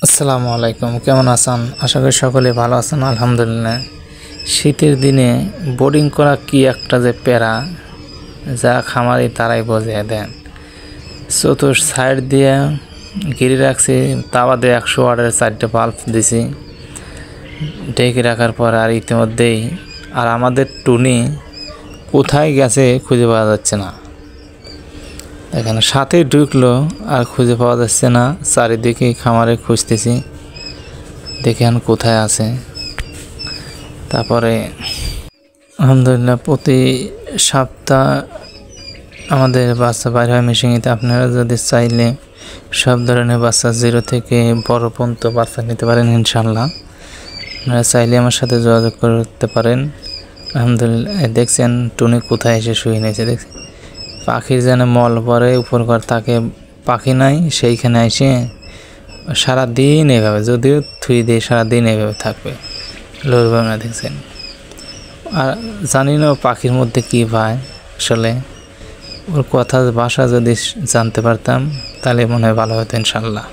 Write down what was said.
আসসালামু আলাইকুম, কেমন আছেন? আশা করি সকলে ভালো আছেন। আলহামদুলিল্লাহ। শীতের দিনে বোর্ডিং করা কি একটা যে প্যারা, যা খামারি তারাই বোঝে দেন। চতুর সাইড দিয়ে ঘিরে রাখছি, তা বাদে 100 ওয়াটের 4টে বাল্ব দিছি ঢেকে রাখার পর। আর ইতিমধ্যেই আমাদের টুনি কোথায় গেছে খুঁজে পাওয়া যাচ্ছে না। এখানে সাথে ঢুকলো আর খুঁজে পাওয়া যাচ্ছে না। চারিদিকে খামারে খুঁজতেছি, দেখেন কোথায় আছে। তারপরে আলহামদুলিল্লাহ প্রতি সপ্তাহ আমাদের বাচ্চা বাইর হয় মিশিংতে। আপনারা যদি চাইলে সব ধরনের বাচ্চা 0 থেকে বড় পর্যন্ত বাচ্চা নিতে পারেন ইনশাল্লাহ। আপনারা চাইলে আমার সাথে যোগাযোগ করতে পারেন। আলহামদুলিল্লাহ দেখছেন টুনি কোথায় এসে শুয়ে নিয়েছে। দেখছেন পাখির যেন মল পরে উপর ঘর তাকে পাখি নাই, সেইখানে এসে সারাদিন এভাবে, যদিও থুই দিয়ে সারাদিন এভাবে থাকবে, লড়বে না। দেখছেন, আর জানি না পাখির মধ্যে কী পায় আসলে। ওর কথা ভাষা যদি জানতে পারতাম তাহলে মনে হয় ভালো হতো ইনশাল্লাহ।